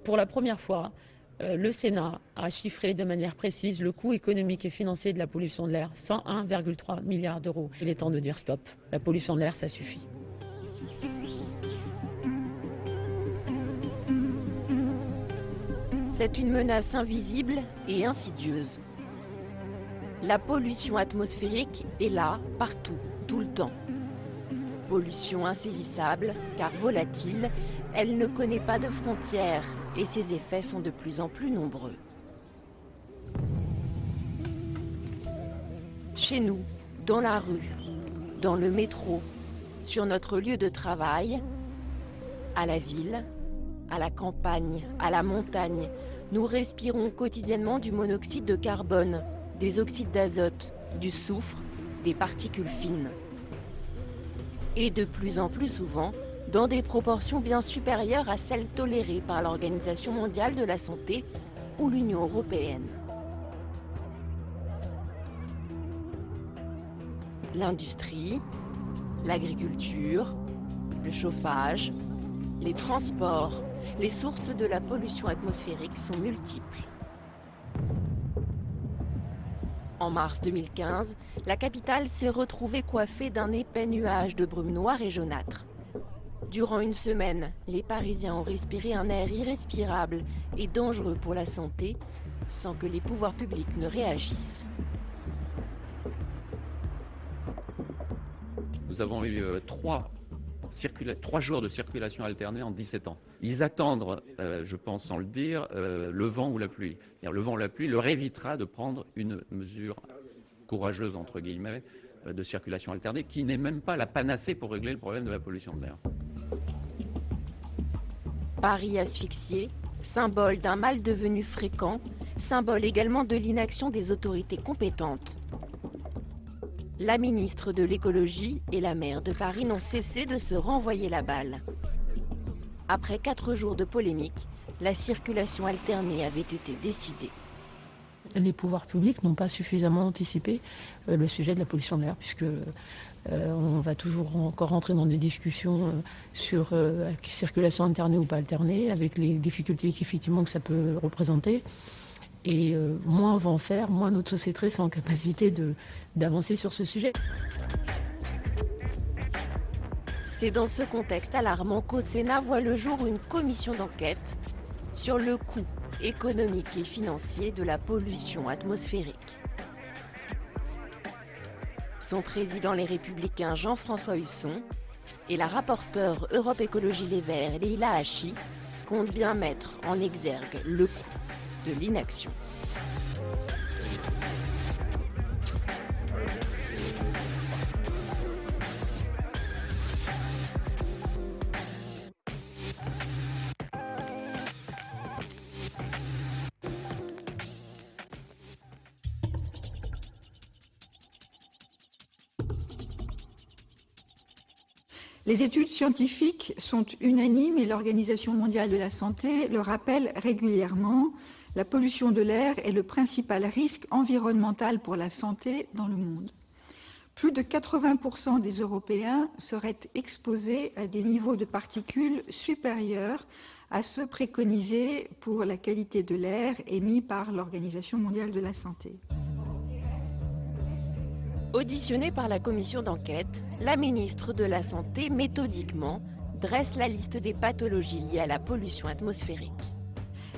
Pour la première fois, le Sénat a chiffré de manière précise le coût économique et financier de la pollution de l'air, 101,3 milliards d'euros. Il est temps de dire stop. La pollution de l'air, ça suffit. C'est une menace invisible et insidieuse. La pollution atmosphérique est là, partout, tout le temps. Pollution insaisissable, car volatile, elle ne connaît pas de frontières et ses effets sont de plus en plus nombreux. Chez nous, dans la rue, dans le métro, sur notre lieu de travail, à la ville, à la campagne, à la montagne, nous respirons quotidiennement du monoxyde de carbone, des oxydes d'azote, du soufre, des particules fines. Et de plus en plus souvent, dans des proportions bien supérieures à celles tolérées par l'Organisation mondiale de la santé ou l'Union européenne. L'industrie, l'agriculture, le chauffage, les transports, les sources de la pollution atmosphérique sont multiples. En mars 2015, la capitale s'est retrouvée coiffée d'un épais nuage de brume noire et jaunâtre. Durant une semaine, les Parisiens ont respiré un air irrespirable et dangereux pour la santé, sans que les pouvoirs publics ne réagissent. Nous avons eu 3 jours de circulation alternée en 17 ans. Ils attendent, je pense sans le dire, le vent ou la pluie. Le vent ou la pluie leur évitera de prendre une mesure courageuse, entre guillemets, de circulation alternée, qui n'est même pas la panacée pour régler le problème de la pollution de l'air. Paris asphyxié, symbole d'un mal devenu fréquent, symbole également de l'inaction des autorités compétentes. La ministre de l'écologie et la maire de Paris n'ont cessé de se renvoyer la balle. Après 4 jours de polémique, la circulation alternée avait été décidée. Les pouvoirs publics n'ont pas suffisamment anticipé le sujet de la pollution de l'air, puisque on va toujours encore rentrer dans des discussions sur circulation alternée ou pas alternée, avec les difficultés qu'effectivement que ça peut représenter. Et moins on va en faire, moins notre société sera en capacité d'avancer sur ce sujet. C'est dans ce contexte alarmant qu'au Sénat voit le jour une commission d'enquête sur le coût économique et financier de la pollution atmosphérique. Son président Les Républicains Jean-François Husson et la rapporteure Europe Écologie Les Verts Leïla Hachi comptent bien mettre en exergue le coût de l'inaction. Les études scientifiques sont unanimes et l'Organisation mondiale de la santé le rappelle régulièrement. La pollution de l'air est le principal risque environnemental pour la santé dans le monde. Plus de 80% des Européens seraient exposés à des niveaux de particules supérieurs à ceux préconisés pour la qualité de l'air émis par l'Organisation mondiale de la santé. Auditionnée par la commission d'enquête, la ministre de la Santé, méthodiquement, dresse la liste des pathologies liées à la pollution atmosphérique.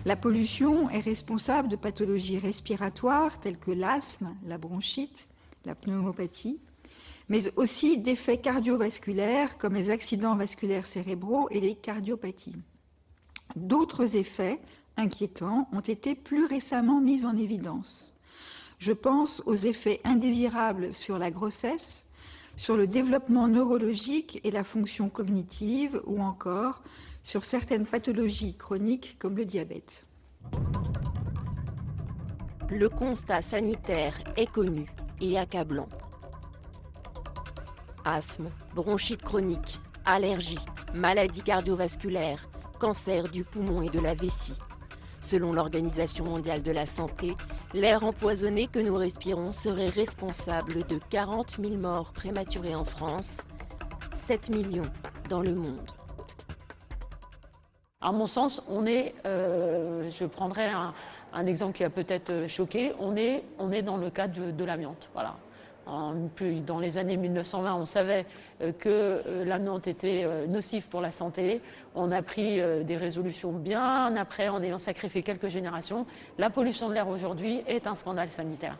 La pollution est responsable de pathologies respiratoires telles que l'asthme, la bronchite, la pneumopathie, mais aussi d'effets cardiovasculaires comme les accidents vasculaires cérébraux et les cardiopathies. D'autres effets inquiétants ont été plus récemment mis en évidence. Je pense aux effets indésirables sur la grossesse, sur le développement neurologique et la fonction cognitive, ou encore sur certaines pathologies chroniques comme le diabète. Le constat sanitaire est connu et accablant. Asthme, bronchite chronique, allergies, maladies cardiovasculaires, cancer du poumon et de la vessie. Selon l'Organisation mondiale de la santé, l'air empoisonné que nous respirons serait responsable de 40 000 morts prématurées en France, 7 millions dans le monde. À mon sens, je prendrai un exemple qui a peut-être choqué, on est dans le cas de l'amiante. Voilà. Dans les années 1920, on savait que l'amiante était nocif pour la santé. On a pris des résolutions bien après, en ayant sacrifié quelques générations. La pollution de l'air aujourd'hui est un scandale sanitaire.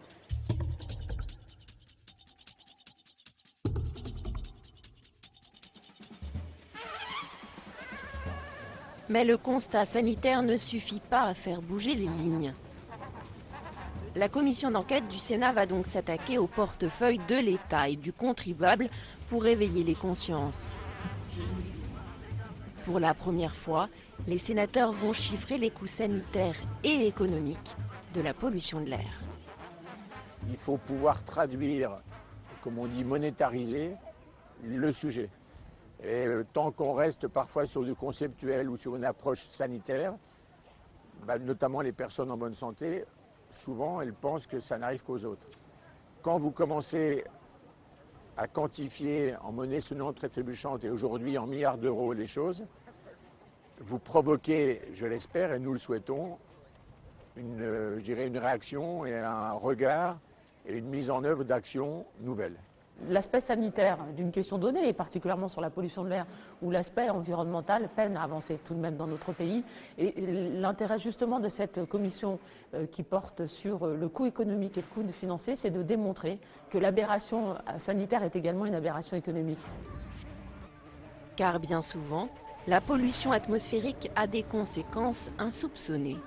Mais le constat sanitaire ne suffit pas à faire bouger les lignes. La commission d'enquête du Sénat va donc s'attaquer au portefeuille de l'État et du contribuable pour réveiller les consciences. Pour la première fois, les sénateurs vont chiffrer les coûts sanitaires et économiques de la pollution de l'air. Il faut pouvoir traduire, comme on dit, monétariser le sujet. Et tant qu'on reste parfois sur du conceptuel ou sur une approche sanitaire, notamment les personnes en bonne santé, souvent elles pensent que ça n'arrive qu'aux autres. Quand vous commencez à quantifier en monnaie sonnante très trébuchante et aujourd'hui en milliards d'euros les choses, vous provoquez, je l'espère et nous le souhaitons, une réaction et un regard et une mise en œuvre d'actions nouvelles. L'aspect sanitaire d'une question donnée, et particulièrement sur la pollution de l'air, où l'aspect environnemental peine à avancer tout de même dans notre pays. Et l'intérêt justement de cette commission qui porte sur le coût économique et le coût financier, c'est de démontrer que l'aberration sanitaire est également une aberration économique. Car bien souvent, la pollution atmosphérique a des conséquences insoupçonnées.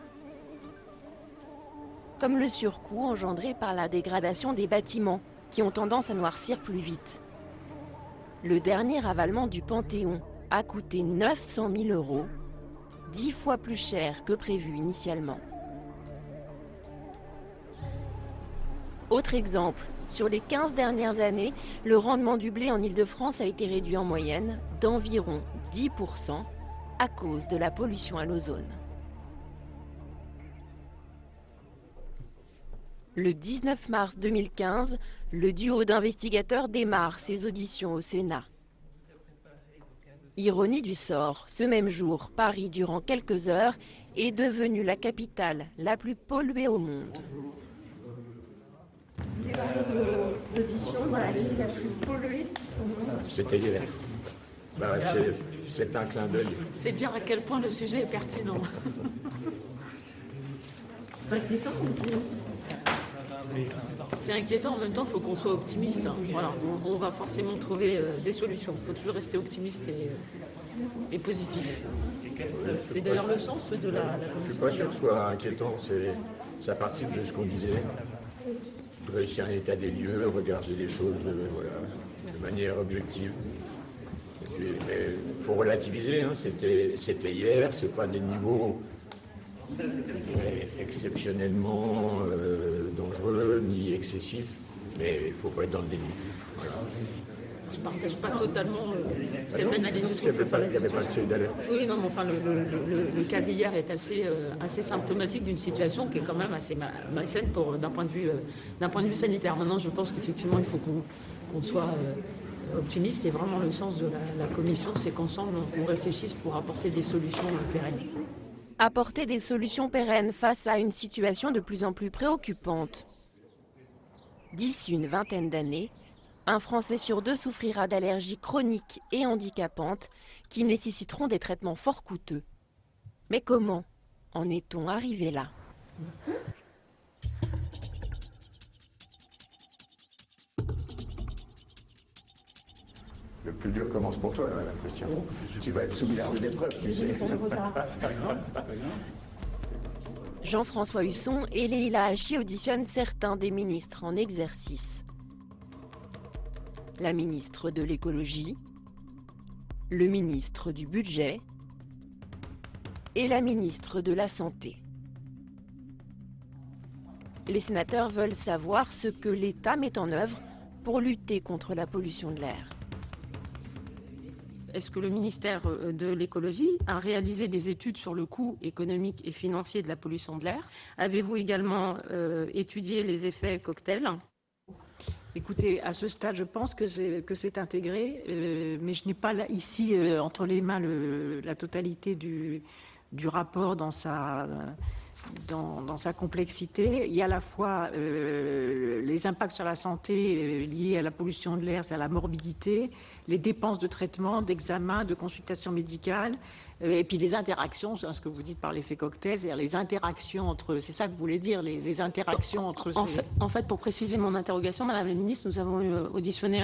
Comme le surcoût engendré par la dégradation des bâtiments, qui ont tendance à noircir plus vite. Le dernier ravalement du Panthéon a coûté 900 000 €, 10 fois plus cher que prévu initialement. Autre exemple, sur les 15 dernières années, le rendement du blé en Île-de-France a été réduit en moyenne d'environ 10% à cause de la pollution à l'ozone. Le 19 mars 2015, le duo d'investigateurs démarre ses auditions au Sénat. Ironie du sort, ce même jour, Paris, durant quelques heures, est devenue la capitale la plus polluée au monde. C'était hier. C'est un clin d'œil. C'est dire à quel point le sujet est pertinent. C'est inquiétant, en même temps, il faut qu'on soit optimiste. Voilà, on va forcément trouver des solutions. Il faut toujours rester optimiste et positif. C'est d'ailleurs le sens de la commission. Je ne suis pas sûr que ce soit inquiétant, ça participe de ce qu'on disait. Dresser un état des lieux, regarder les choses de manière objective. Mais il faut relativiser, hein. C'était hier, ce n'est pas des niveaux exceptionnellement dangereux ni excessifs, mais il ne faut pas être dans le déni. Voilà. Je ne partage pas totalement cette analyse. Il n'y avait pas de seuil d'alerte. Oui, non, mais enfin, le cas d'hier est assez symptomatique d'une situation qui est quand même assez malsaine d'un point de vue sanitaire. Maintenant, je pense qu'effectivement, il faut qu'on soit optimiste, et vraiment le sens de la commission, c'est qu'ensemble, on réfléchisse pour apporter des solutions pérennes. Apporter des solutions pérennes face à une situation de plus en plus préoccupante. D'ici une vingtaine d'années, un Français sur deux souffrira d'allergies chroniques et handicapantes qui nécessiteront des traitements fort coûteux. Mais comment en est-on arrivé là ? Le plus dur commence pour toi, la question. Tu vas être soumis à une épreuve, tu sais. Jean-François Husson et Leïla Hachi auditionnent certains des ministres en exercice. La ministre de l'écologie, le ministre du budget et la ministre de la santé. Les sénateurs veulent savoir ce que l'État met en œuvre pour lutter contre la pollution de l'air. Est-ce que le ministère de l'écologie a réalisé des études sur le coût économique et financier de la pollution de l'air? Avez-vous également étudié les effets cocktails? Écoutez, à ce stade, je pense que c'est intégré, mais je n'ai pas là, ici entre les mains la totalité du rapport dans sa complexité. Il y a à la fois les impacts sur la santé liés à la pollution de l'air, à la morbidité, les dépenses de traitement, d'examen, de consultation médicale, et puis les interactions, c'est ce que vous dites par l'effet cocktail, c'est-à-dire les interactions entre, c'est ça que vous voulez dire, les interactions entre... En fait, pour préciser mon interrogation, Madame la Ministre, nous avons auditionné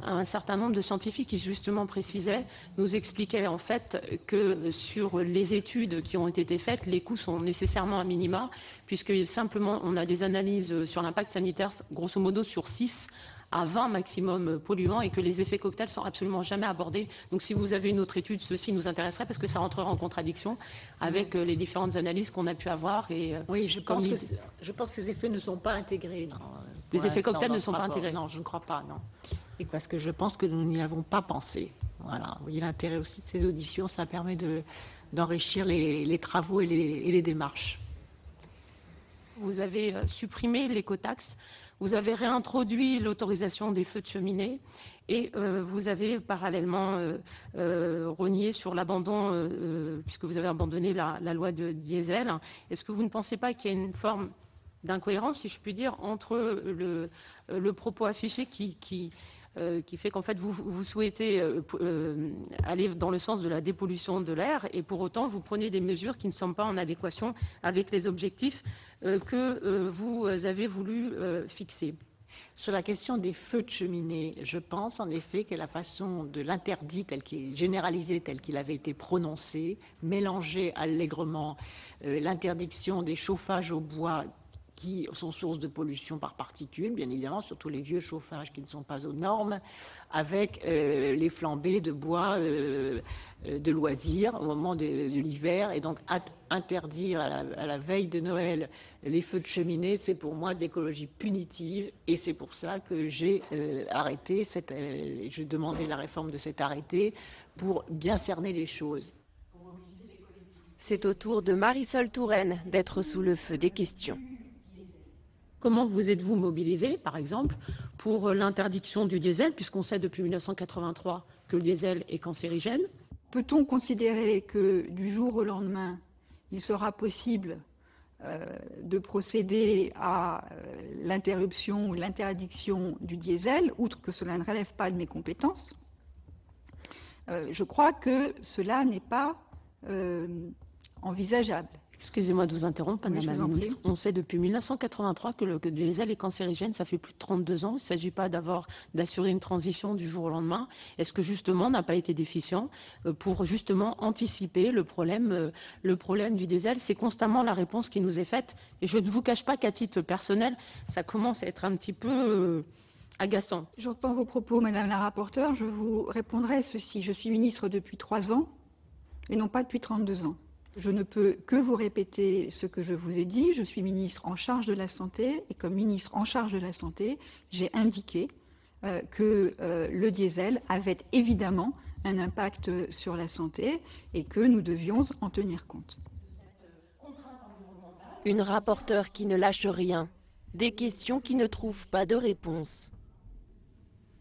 un certain nombre de scientifiques qui justement précisaient, nous expliquaient en fait que sur les études qui ont été faites, les coûts sont nécessairement à minima, puisque simplement on a des analyses sur l'impact sanitaire, grosso modo sur 6 à 20 maximum polluants, et que les effets cocktails sont absolument jamais abordés. Donc si vous avez une autre étude, ceci nous intéresserait parce que ça rentrerait en contradiction avec les différentes analyses qu'on a pu avoir. Et, oui, je pense que ces effets ne sont pas intégrés. Non, les effets cocktails ne sont pas intégrés. Non, je ne crois pas, non. Et parce que je pense que nous n'y avons pas pensé. Voilà. Vous voyez l'intérêt aussi de ces auditions, ça permet d'enrichir les travaux et les démarches. Vous avez supprimé l'écotaxe. Vous avez réintroduit l'autorisation des feux de cheminée et vous avez parallèlement rogné sur l'abandon, puisque vous avez abandonné la loi de diesel. Est-ce que vous ne pensez pas qu'il y a une forme d'incohérence, si je puis dire, entre le propos affiché qui fait qu'en fait vous souhaitez aller dans le sens de la dépollution de l'air et pour autant vous prenez des mesures qui ne sont pas en adéquation avec les objectifs que vous avez voulu fixer? Sur la question des feux de cheminée, je pense en effet que la façon de l'interdit tel qu'il est généralisé, tel qu'il avait été prononcé, mélanger allègrement l'interdiction des chauffages au bois qui sont source de pollution par particules, bien évidemment, surtout les vieux chauffages qui ne sont pas aux normes, avec les flambées de bois de loisirs au moment de l'hiver. Et donc interdire à la veille de Noël les feux de cheminée, c'est pour moi de l'écologie punitive. Et c'est pour ça que j'ai arrêté, j'ai demandé la réforme de cet arrêté pour bien cerner les choses. C'est au tour de Marisol Touraine d'être sous le feu des questions. Comment vous êtes-vous mobilisé, par exemple, pour l'interdiction du diesel, puisqu'on sait depuis 1983 que le diesel est cancérigène? Peut-on considérer que du jour au lendemain, il sera possible de procéder à l'interruption ou l'interdiction du diesel, outre que cela ne relève pas de mes compétences? Je crois que cela n'est pas envisageable. Excusez-moi de vous interrompre, Madame la Ministre. On sait depuis 1983 que le diesel est cancérigène, ça fait plus de 32 ans. Il ne s'agit pas d'assurer une transition du jour au lendemain. Est-ce que justement on n'a pas été déficient pour justement anticiper le problème du diesel? C'est constamment la réponse qui nous est faite. Et je ne vous cache pas qu'à titre personnel, ça commence à être un petit peu agaçant. J'entends vos propos, Madame la rapporteure. Je vous répondrai ceci. Je suis ministre depuis 3 ans et non pas depuis 32 ans. Je ne peux que vous répéter ce que je vous ai dit. Je suis ministre en charge de la santé et comme ministre en charge de la santé, j'ai indiqué que le diesel avait évidemment un impact sur la santé et que nous devions en tenir compte. Une rapporteure qui ne lâche rien, des questions qui ne trouvent pas de réponse.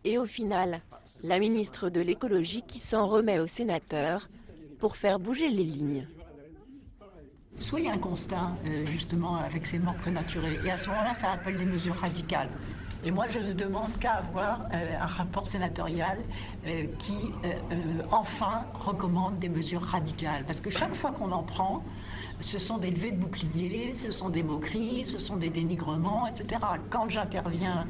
Et au final, la ministre de l'écologie qui s'en remet aux sénateurs pour faire bouger les lignes. Soit il y a un constat, justement, avec ces morts prématurées, et à ce moment-là, ça appelle des mesures radicales. Et moi, je ne demande qu'à avoir un rapport sénatorial qui, enfin, recommande des mesures radicales. Parce que chaque fois qu'on en prend, ce sont des levées de boucliers, ce sont des moqueries, ce sont des dénigrements, etc. Quand j'interviens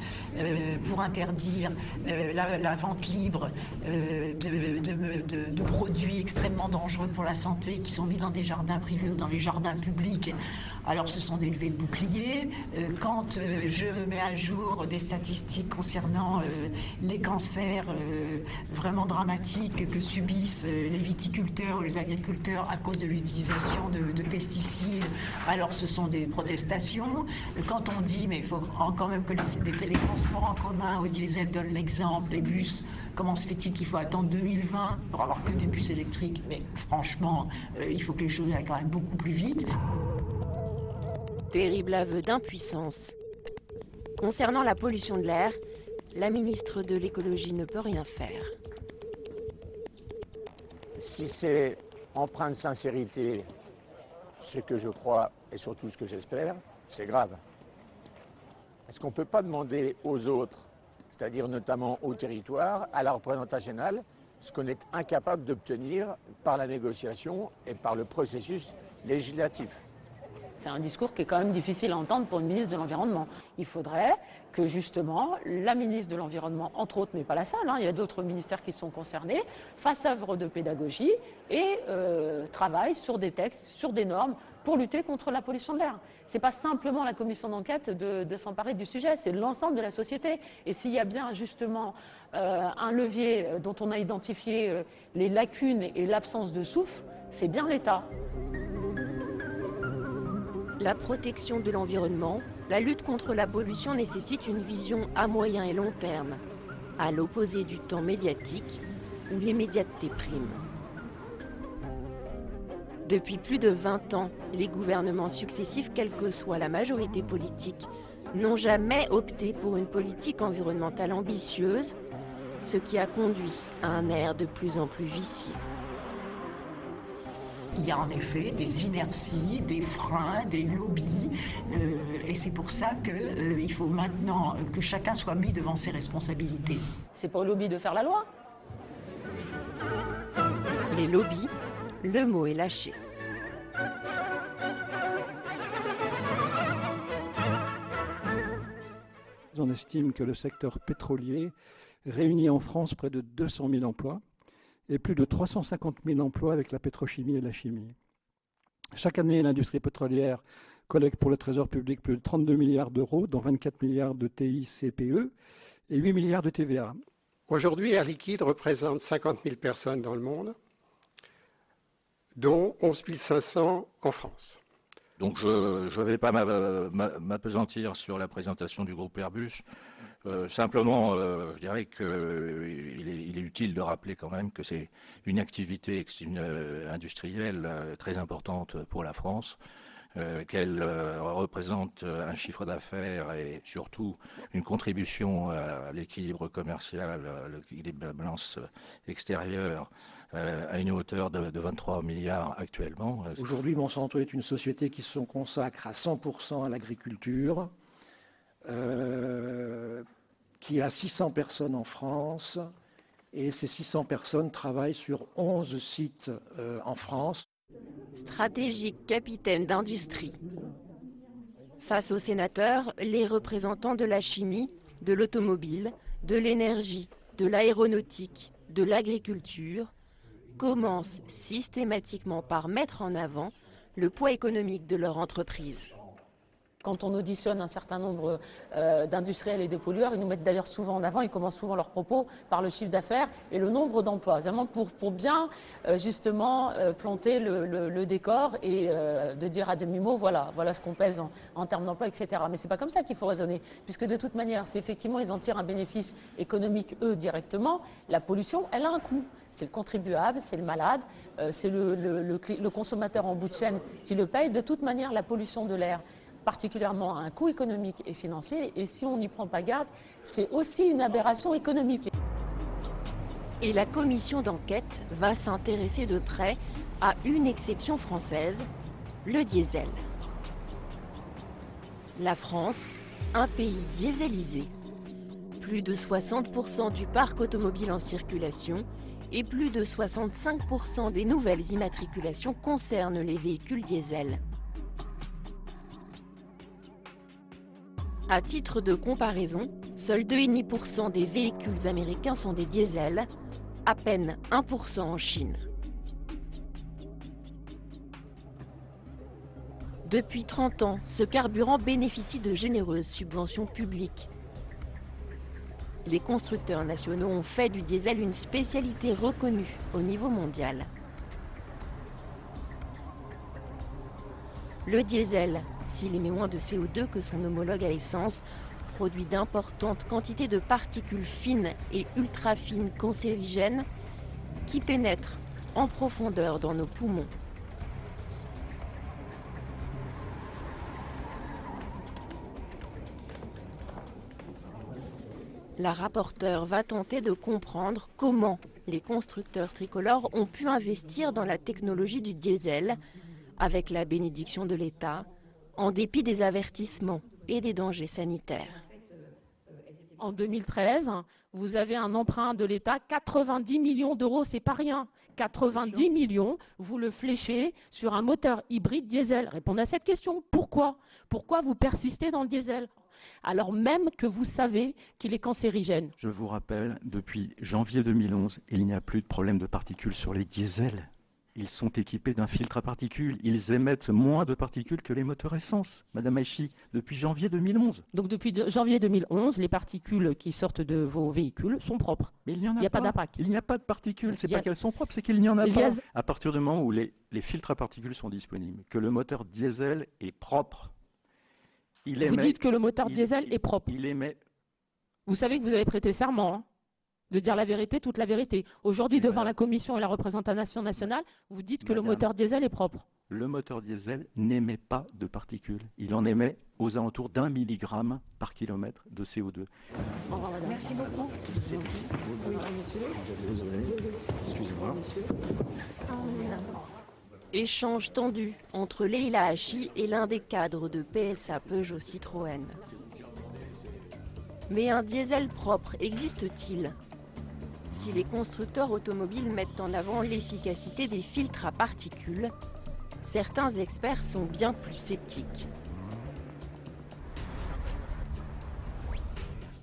pour interdire la vente libre de produits extrêmement dangereux pour la santé qui sont mis dans des jardins privés ou dans les jardins publics, alors ce sont des levées de boucliers. Quand je mets à jour des statistiques concernant les cancers vraiment dramatiques que subissent les viticulteurs ou les agriculteurs à cause de l'utilisation de pesticides, alors ce sont des protestations. Quand on dit, mais il faut quand même que les transports en commun au diesel donnent l'exemple, les bus, comment se fait-il qu'il faut attendre 2020 pour avoir que des bus électriques? Mais franchement, il faut que les choses aillent quand même beaucoup plus vite. Terrible aveu d'impuissance. Concernant la pollution de l'air, la ministre de l'écologie ne peut rien faire. Si c'est empreint de sincérité ce que je crois et surtout ce que j'espère, c'est grave. Est-ce qu'on ne peut pas demander aux autres, c'est-à-dire notamment au territoire, à la représentation nationale, ce qu'on est incapable d'obtenir par la négociation et par le processus législatif? C'est un discours qui est quand même difficile à entendre pour une ministre de l'Environnement. Il faudrait que justement la ministre de l'Environnement, entre autres, mais pas la seule, il y a d'autres ministères qui sont concernés, fasse œuvre de pédagogie et travaille sur des textes, sur des normes pour lutter contre la pollution de l'air. Ce n'est pas simplement la commission d'enquête de s'emparer du sujet, c'est l'ensemble de la société. Et s'il y a bien justement un levier dont on a identifié les lacunes et l'absence de souffle, c'est bien l'État. La protection de l'environnement, la lutte contre la pollution nécessite une vision à moyen et long terme, à l'opposé du temps médiatique où l'immédiateté prime. Depuis plus de 20 ans, les gouvernements successifs, quelle que soit la majorité politique, n'ont jamais opté pour une politique environnementale ambitieuse, ce qui a conduit à un air de plus en plus vicieux. Il y a en effet des inerties, des freins, des lobbies, et c'est pour ça qu'il faut maintenant que chacun soit mis devant ses responsabilités. C'est pas au lobby de faire la loi. Les lobbies, le mot est lâché. On estime que le secteur pétrolier réunit en France près de 200 000 emplois et plus de 350 000 emplois avec la pétrochimie et la chimie. Chaque année, l'industrie pétrolière collecte pour le Trésor public plus de 32 milliards d'euros, dont 24 milliards de TICPE et 8 milliards de TVA. Aujourd'hui, Air Liquide représente 50 000 personnes dans le monde, dont 11 500 en France. Donc je ne vais pas m'appesantir sur la présentation du groupe Airbus. Simplement, je dirais qu'il est utile de rappeler quand même que c'est une activité industrielle très importante pour la France, qu'elle représente un chiffre d'affaires et surtout une contribution à l'équilibre commercial, à l'équilibre de la balance extérieure, à une hauteur de 23 milliards actuellement. Aujourd'hui, Monsanto est une société qui se consacre à 100% à l'agriculture, qui a 600 personnes en France, et ces 600 personnes travaillent sur 11 sites en France. Stratégique capitaine d'industrie. Face aux sénateurs, les représentants de la chimie, de l'automobile, de l'énergie, de l'aéronautique, de l'agriculture, commencent systématiquement par mettre en avant le poids économique de leur entreprise. Quand on auditionne un certain nombre d'industriels et de pollueurs, ils nous mettent d'ailleurs souvent en avant, ils commencent souvent leurs propos par le chiffre d'affaires et le nombre d'emplois, vraiment pour bien justement planter le décor et de dire à demi-mot, voilà ce qu'on pèse en termes d'emploi, etc. Mais c'est pas comme ça qu'il faut raisonner, puisque de toute manière, c'est effectivement, ils en tirent un bénéfice économique, eux, directement. La pollution, elle a un coût. C'est le contribuable, c'est le malade, c'est le consommateur en bout de chaîne qui le paye. De toute manière, la pollution de l'air, particulièrement à un coût économique et financier, et si on n'y prend pas garde, c'est aussi une aberration économique. Et la commission d'enquête va s'intéresser de près à une exception française, le diesel. La France, un pays dieselisé. Plus de 60% du parc automobile en circulation et plus de 65% des nouvelles immatriculations concernent les véhicules diesel. À titre de comparaison, seuls 2,5% des véhicules américains sont des diesels, à peine 1% en Chine. Depuis 30 ans, ce carburant bénéficie de généreuses subventions publiques. Les constructeurs nationaux ont fait du diesel une spécialité reconnue au niveau mondial. Le diesel, s'il émet moins de CO2 que son homologue à essence, produit d'importantes quantités de particules fines et ultra fines cancérigènes qui pénètrent en profondeur dans nos poumons. La rapporteure va tenter de comprendre comment les constructeurs tricolores ont pu investir dans la technologie du diesel avec la bénédiction de l'État, en dépit des avertissements et des dangers sanitaires. En 2013, vous avez un emprunt de l'État, 90 millions d'euros, c'est pas rien. 90 millions, vous le fléchez sur un moteur hybride diesel. Répondez à cette question. Pourquoi ? Pourquoi vous persistez dans le diesel ? Alors même que vous savez qu'il est cancérigène. Je vous rappelle, depuis janvier 2011, il n'y a plus de problème de particules sur les diesels. Ils sont équipés d'un filtre à particules. Ils émettent moins de particules que les moteurs essence, Madame Aïchi, depuis janvier 2011. Donc depuis janvier 2011, les particules qui sortent de vos véhicules sont propres. Mais il n'y en a, a pas d'impact. Il n'y a pas de particules. C'est pas qu'elles sont propres, c'est qu'il n'y en a pas. À partir du moment où les filtres à particules sont disponibles, que le moteur diesel est propre, vous dites que le moteur diesel est propre. Il émet. Vous savez que vous avez prêté serment, hein, de dire la vérité, toute la vérité. Aujourd'hui, devant la Commission et la représentation nationale, vous dites que le moteur diesel est propre. Le moteur diesel n'émet pas de particules. Il en émet aux alentours d'1 milligramme par kilomètre de CO2. Merci beaucoup. Excusez-moi. Échange tendu entre Leïla Hachi et l'un des cadres de PSA Peugeot Citroën. Mais un diesel propre existe-t-il ? Si les constructeurs automobiles mettent en avant l'efficacité des filtres à particules, certains experts sont bien plus sceptiques.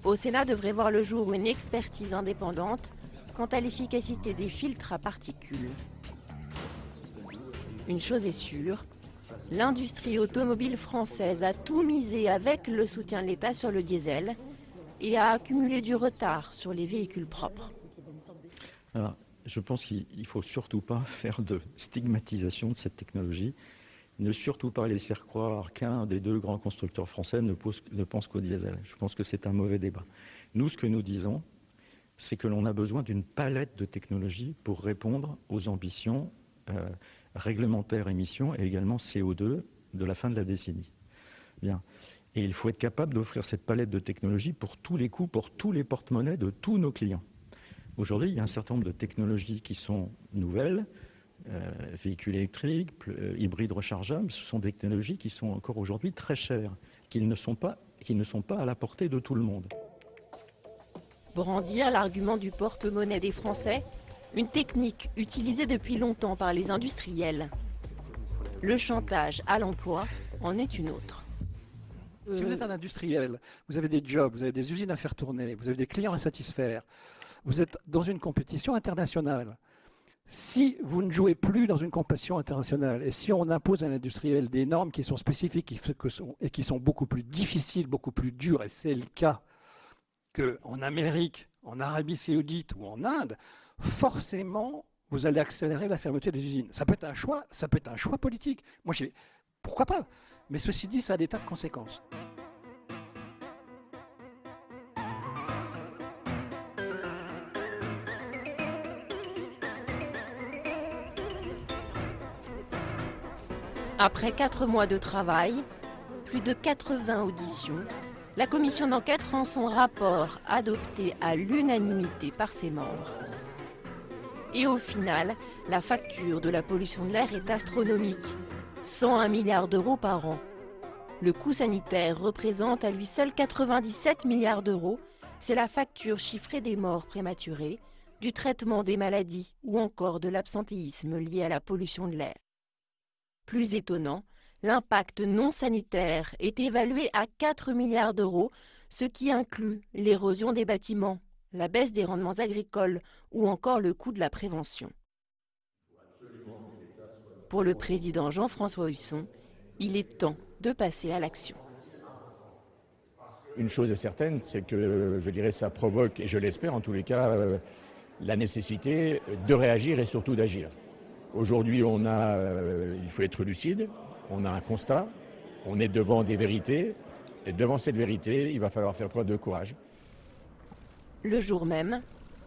Au Sénat devrait voir le jour une expertise indépendante quant à l'efficacité des filtres à particules. Une chose est sûre, l'industrie automobile française a tout misé avec le soutien de l'État sur le diesel et a accumulé du retard sur les véhicules propres. Alors, je pense qu'il ne faut surtout pas faire de stigmatisation de cette technologie, ne surtout pas laisser croire qu'un des deux grands constructeurs français ne pense qu'au diesel. Je pense que c'est un mauvais débat. Nous, ce que nous disons, c'est que l'on a besoin d'une palette de technologies pour répondre aux ambitions réglementaires émissions et également CO2 de la fin de la décennie. Bien. Et il faut être capable d'offrir cette palette de technologies pour tous les coûts, pour tous les porte-monnaies de tous nos clients. Aujourd'hui, il y a un certain nombre de technologies qui sont nouvelles, véhicules électriques, hybrides rechargeables. Ce sont des technologies qui sont encore aujourd'hui très chères, qui ne sont pas à la portée de tout le monde. Brandir l'argument du porte-monnaie des Français, une technique utilisée depuis longtemps par les industriels. Le chantage à l'emploi en est une autre. Si vous êtes un industriel, vous avez des jobs, vous avez des usines à faire tourner, vous avez des clients à satisfaire, vous êtes dans une compétition internationale. Si vous ne jouez plus dans une compétition internationale et si on impose à l'industriel des normes qui sont spécifiques et qui sont beaucoup plus difficiles, beaucoup plus dures, et c'est le cas qu'en Amérique, en Arabie Saoudite ou en Inde, forcément, vous allez accélérer la fermeture des usines. Ça peut être un choix politique. Moi, pourquoi pas ? Mais ceci dit, ça a des tas de conséquences. Après 4 mois de travail, plus de 80 auditions, la commission d'enquête rend son rapport adopté à l'unanimité par ses membres. Et au final, la facture de la pollution de l'air est astronomique, 101 milliards d'euros par an. Le coût sanitaire représente à lui seul 97 milliards d'euros. C'est la facture chiffrée des morts prématurées, du traitement des maladies ou encore de l'absentéisme lié à la pollution de l'air. Plus étonnant, l'impact non sanitaire est évalué à 4 milliards d'euros, ce qui inclut l'érosion des bâtiments, la baisse des rendements agricoles ou encore le coût de la prévention. Pour le président Jean-François Husson, il est temps de passer à l'action. Une chose est certaine, c'est que ça provoque, et je l'espère en tous les cas, la nécessité de réagir et surtout d'agir. Aujourd'hui, il faut être lucide, on a un constat, on est devant des vérités, et devant cette vérité, il va falloir faire preuve de courage. Le jour même,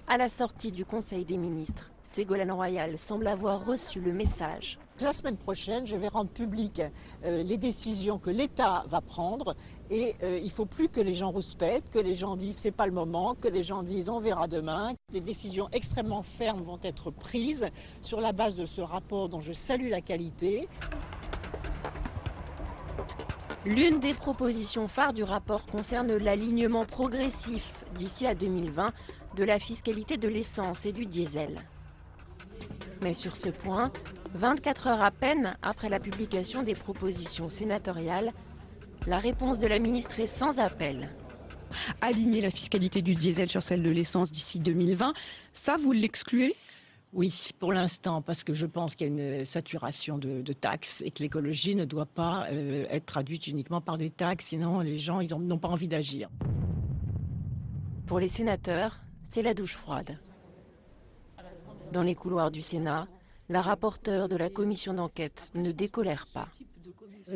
à la sortie du Conseil des ministres, Ségolène Royal semble avoir reçu le message. La semaine prochaine, je vais rendre publiques les décisions que l'État va prendre et il ne faut plus que les gens rouspètent, que les gens disent c'est pas le moment, que les gens disent on verra demain. Des décisions extrêmement fermes vont être prises sur la base de ce rapport dont je salue la qualité. L'une des propositions phares du rapport concerne l'alignement progressif d'ici à 2020 de la fiscalité de l'essence et du diesel. Mais sur ce point, 24 heures à peine après la publication des propositions sénatoriales, la réponse de la ministre est sans appel. Aligner la fiscalité du diesel sur celle de l'essence d'ici 2020, ça vous l'excluez ? Oui, pour l'instant, parce que je pense qu'il y a une saturation de taxes et que l'écologie ne doit pas être traduite uniquement par des taxes, sinon les gens ils n'ont pas envie d'agir. Pour les sénateurs, c'est la douche froide. Dans les couloirs du Sénat, la rapporteure de la commission d'enquête ne décolère pas.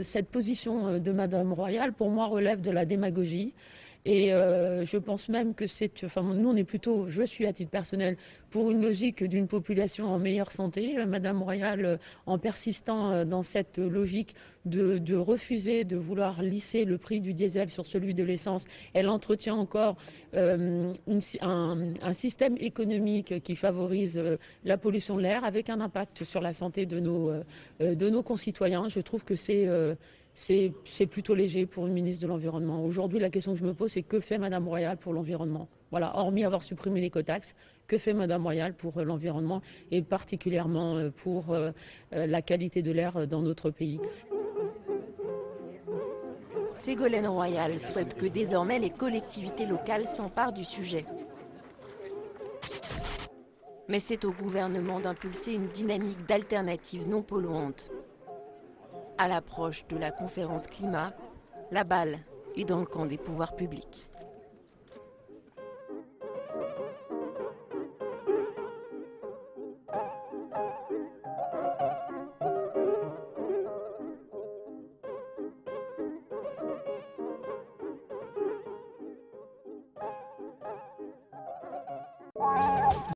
Cette position de Madame Royal, pour moi, relève de la démagogie. Et je pense même que nous on est plutôt, je suis à titre personnel, pour une logique d'une population en meilleure santé. Madame Royal, en persistant dans cette logique de refuser de vouloir lisser le prix du diesel sur celui de l'essence, elle entretient encore un système économique qui favorise la pollution de l'air avec un impact sur la santé de nos concitoyens. Je trouve que c'est plutôt léger pour une ministre de l'Environnement. Aujourd'hui, la question que je me pose, c'est que fait Madame Royal pour l'environnement ? Voilà, hormis avoir supprimé l'écotaxe, que fait Madame Royal pour l'environnement et particulièrement pour la qualité de l'air dans notre pays ? Ségolène Royal souhaite que désormais les collectivités locales s'emparent du sujet. Mais c'est au gouvernement d'impulser une dynamique d'alternatives non polluantes. À l'approche de la conférence climat, la balle est dans le camp des pouvoirs publics.